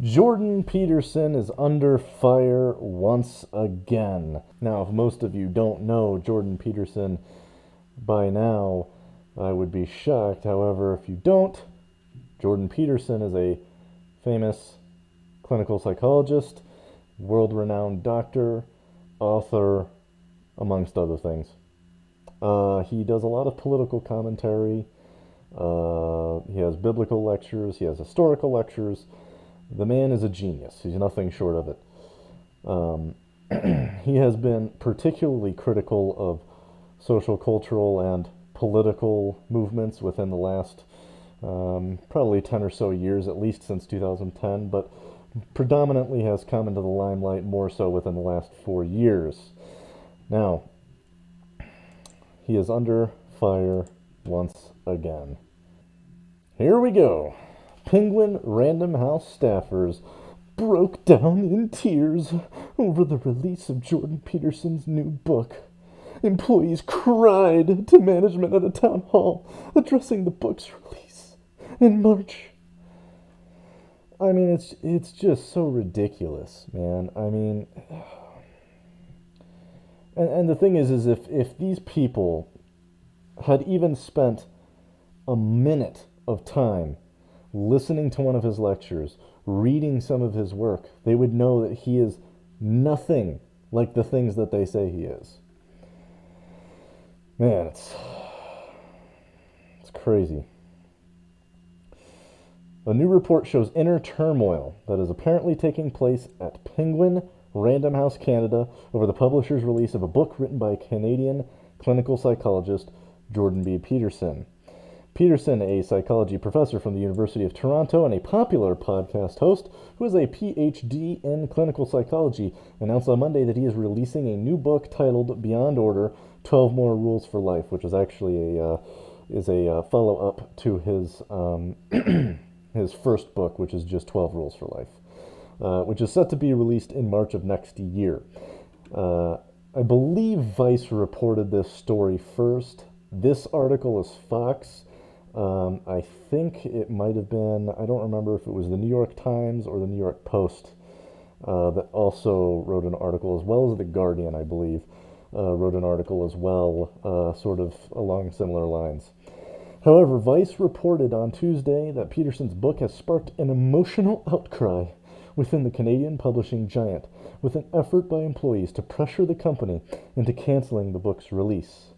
Jordan Peterson is under fire once again. Now, if most of you don't know Jordan Peterson by now, I would be shocked. However, if you don't, Jordan Peterson is a famous clinical psychologist, world-renowned doctor, author, amongst other things. He does a lot of political commentary. He has biblical lectures. He has historical lectures. The man is a genius. He's nothing short of it. He has been particularly critical of social, cultural, and political movements within the last probably 10 or so years, at least since 2010, but predominantly has come into the limelight more so within the last 4 years. Now, he is under fire once again. Here we go. Penguin Random House staffers broke down in tears over the release of Jordan Peterson's new book. Employees cried to management at a town hall addressing the book's release in March. I mean, it's just so ridiculous, man. I mean, and the thing is if these people had even spent a minute of time listening to one of his lectures, reading some of his work, they would know that he is nothing like the things that they say he is. Man, it's crazy. A new report shows inner turmoil that is apparently taking place at Penguin Random House Canada over the publisher's release of a book written by Canadian clinical psychologist Jordan B. Peterson. Peterson, a psychology professor from the University of Toronto and a popular podcast host who has a PhD in clinical psychology, announced on Monday that he is releasing a new book titled Beyond Order, 12 More Rules for Life, which is actually a follow-up to his his first book, which is just 12 Rules for Life, which is set to be released in March of next year. I believe Vice reported this story first. This article is Fox. I think it might have been, I don't remember if it was the New York Times or the New York Post that also wrote an article, as well as The Guardian, I believe, wrote an article as well, sort of along similar lines. However, Vice reported on Tuesday that Peterson's book has sparked an emotional outcry within the Canadian publishing giant, with an effort by employees to pressure the company into canceling the book's release.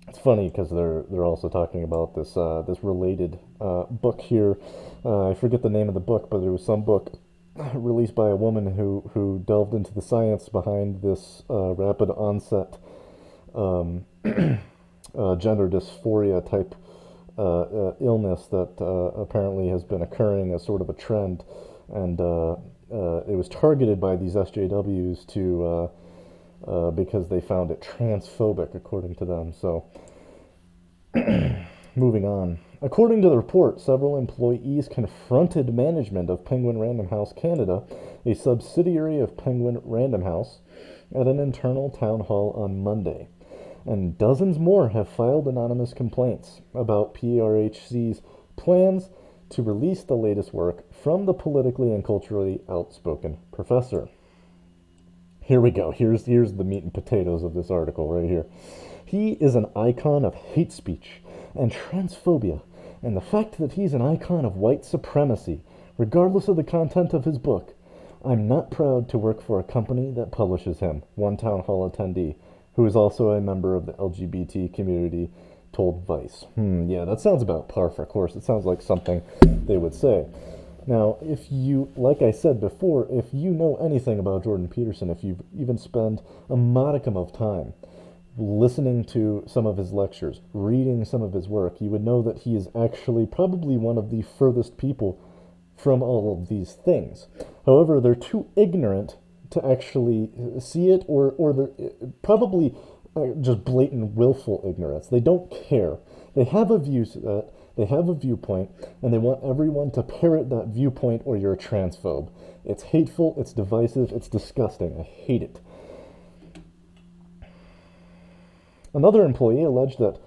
It's funny because they're also talking about this related book here. I forget the name of the book, but there was some book released by a woman who delved into the science behind this rapid onset gender dysphoria type illness that apparently has been occurring as sort of a trend, and it was targeted by these SJWs to because they found it transphobic, according to them. So, moving on. According to the report, several employees confronted management of Penguin Random House Canada, a subsidiary of Penguin Random House, at an internal town hall on Monday. And dozens more have filed anonymous complaints about PRHC's plans to release the latest work from the politically and culturally outspoken professor. Here we go. Here's the meat and potatoes of this article right here. He is an icon of hate speech and transphobia, and the fact that he's an icon of white supremacy, regardless of the content of his book. I'm not proud to work for a company that publishes him, one town hall attendee, who is also a member of the LGBT community, told Vice. Yeah, that sounds about par for course. It sounds like something they would say. Now, if you, like I said before, if you know anything about Jordan Peterson, if you've even spent a modicum of time listening to some of his lectures, reading some of his work, you would know that he is actually probably one of the furthest people from all of these things. However, they're too ignorant to actually see it, or they're probably just blatant willful ignorance. They don't care. They have a view set, they have a viewpoint, and they want everyone to parrot that viewpoint, or you're a transphobe. It's hateful, it's divisive, it's disgusting. I hate it. Another employee alleged that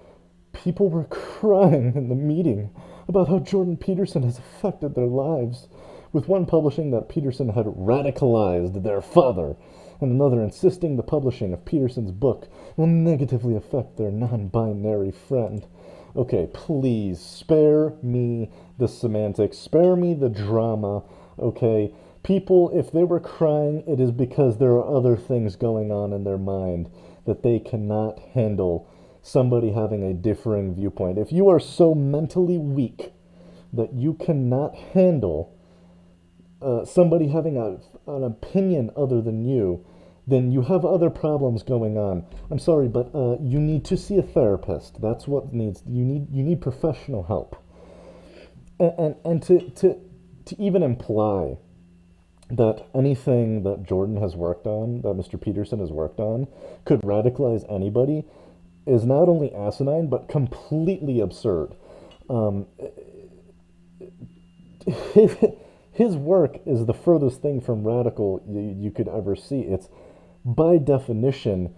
people were crying in the meeting about how Jordan Peterson has affected their lives, with one publishing that Peterson had radicalized their father, and another insisting the publishing of Peterson's book will negatively affect their non-binary friend. Okay, please, spare me the semantics, spare me the drama, okay? People, if they were crying, it is because there are other things going on in their mind that they cannot handle somebody having a differing viewpoint. If you are so mentally weak that you cannot handle somebody having an opinion other than you, then you have other problems going on. I'm sorry, but you need to see a therapist. That's what needs. You need professional help. And to even imply that anything that Jordan has worked on, that Mr. Peterson has worked on, could radicalize anybody is not only asinine but completely absurd. Um, his work is the furthest thing from radical you could ever see. It's, by definition,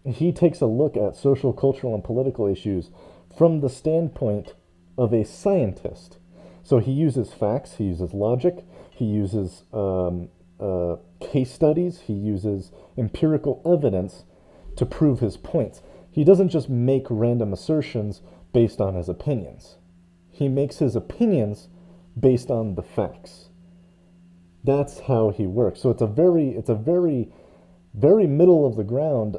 he takes a look at social, cultural, and political issues from the standpoint of a scientist. So he uses facts, he uses logic, he uses case studies, he uses empirical evidence to prove his points. He doesn't just make random assertions based on his opinions. He makes his opinions based on the facts. That's how he works. So it's a very middle of the ground,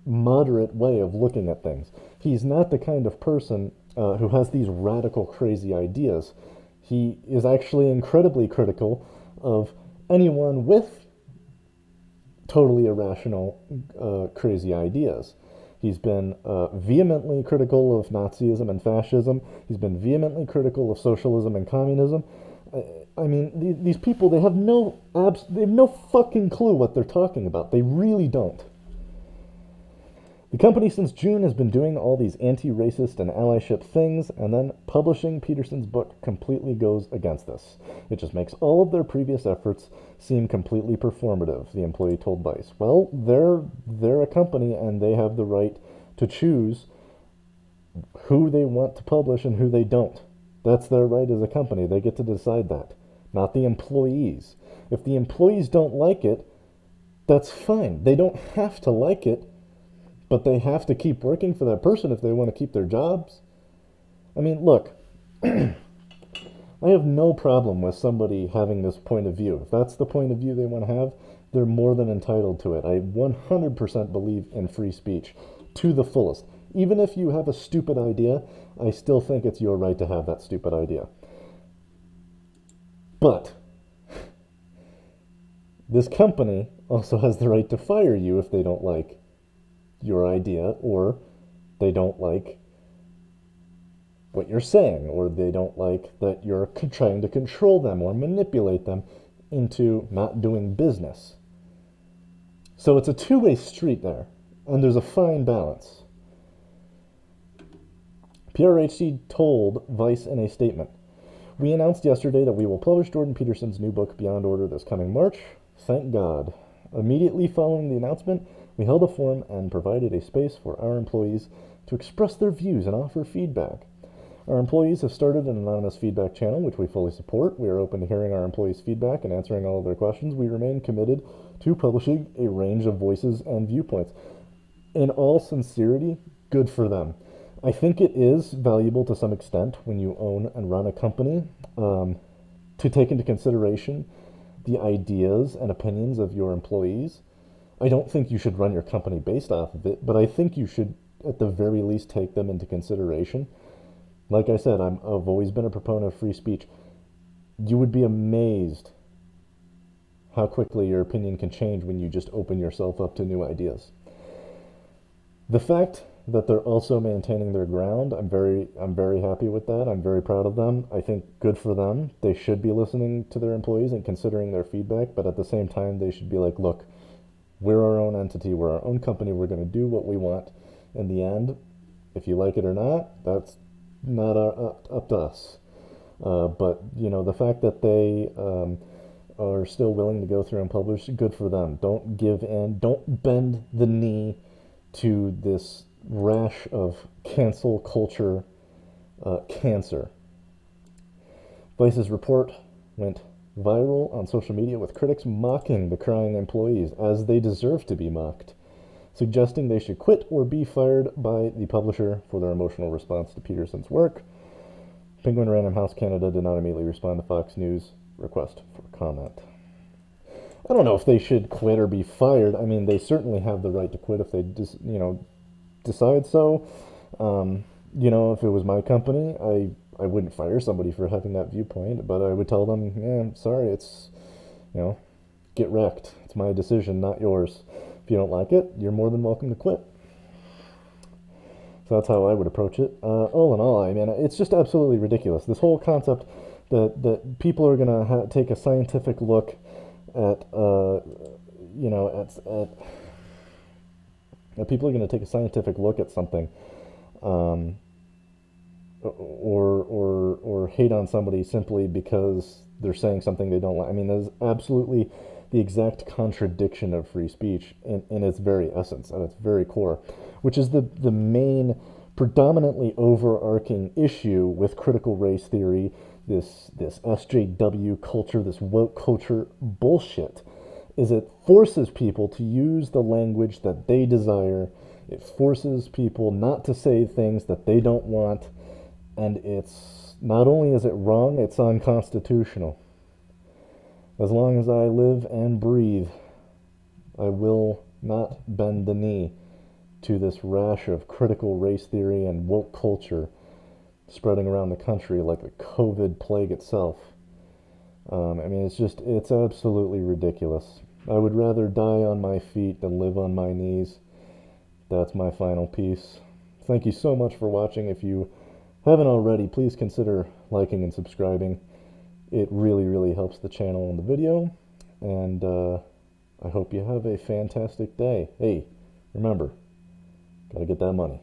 moderate way of looking at things. He's not the kind of person who has these radical, crazy ideas. He is actually incredibly critical of anyone with totally irrational, crazy ideas. He's been vehemently critical of Nazism and fascism. He's been vehemently critical of socialism and communism. I mean, these people, they have no fucking clue what they're talking about. They really don't. The company since June has been doing all these anti-racist and allyship things, and then publishing Peterson's book completely goes against this. It just makes all of their previous efforts seem completely performative, the employee told Vice. Well, they're a company, and they have the right to choose who they want to publish and who they don't. That's their right as a company. They get to decide that, not the employees. If the employees don't like it, that's fine. They don't have to like it, but they have to keep working for that person if they want to keep their jobs. I mean, look, I have no problem with somebody having this point of view. If that's the point of view they want to have, they're more than entitled to it. I 100% believe in free speech to the fullest. Even if you have a stupid idea, I still think it's your right to have that stupid idea. But this company also has the right to fire you if they don't like your idea, or they don't like what you're saying, or they don't like that you're trying to control them or manipulate them into not doing business. So it's a two-way street there, and there's a fine balance. PRHC told Vice in a statement, "We announced yesterday that we will publish Jordan Peterson's new book, Beyond Order, this coming March. Thank God. Immediately following the announcement, we held a forum and provided a space for our employees to express their views and offer feedback. Our employees have started an anonymous feedback channel, which we fully support. We are open to hearing our employees' feedback and answering all of their questions. We remain committed to publishing a range of voices and viewpoints." In all sincerity, good for them. I think it is valuable to some extent when you own and run a company to take into consideration the ideas and opinions of your employees. I don't think you should run your company based off of it, but I think you should at the very least take them into consideration. Like I said, I've always been a proponent of free speech. You would be amazed how quickly your opinion can change when you just open yourself up to new ideas. The fact that they're also maintaining their ground, I'm very happy with that. I'm very proud of them. I think good for them. They should be listening to their employees and considering their feedback, but at the same time, they should be like, look, we're our own entity, we're our own company, we're going to do what we want. In the end, if you like it or not, that's not up to us. But, you know, the fact that they are still willing to go through and publish, good for them. Don't give in, don't bend the knee to this rash of cancel culture cancer. Vice's report went viral on social media with critics mocking the crying employees as they deserve to be mocked, suggesting they should quit or be fired by the publisher for their emotional response to Peterson's work. Penguin Random House Canada did not immediately respond to Fox News' request for comment. I don't know if they should quit or be fired. I mean, they certainly have the right to quit if they decide so. If it was my company, I wouldn't fire somebody for having that viewpoint, but I would tell them, yeah, I'm sorry, it's, get wrecked. It's my decision, not yours. If you don't like it, you're more than welcome to quit. So that's how I would approach it. All in all, I mean, it's just absolutely ridiculous. This whole concept that people are going to take a scientific look at, people are going to take a scientific look at something, or hate on somebody simply because they're saying something they don't like. I mean, there's absolutely the exact contradiction of free speech in its very essence, at its very core, which is the main, predominantly overarching issue with critical race theory, this SJW culture, this woke culture bullshit, is it forces people to use the language that they desire. It forces people not to say things that they don't want, and it's not only is it wrong, it's unconstitutional. As long as I live and breathe, I will not bend the knee to this rash of critical race theory and woke culture spreading around the country like the COVID plague itself. It's absolutely ridiculous. I would rather die on my feet than live on my knees. That's my final piece. Thank you so much for watching. If you haven't already, please consider liking and subscribing. It really, really helps the channel and the video. And I hope you have a fantastic day. Hey, remember, gotta get that money.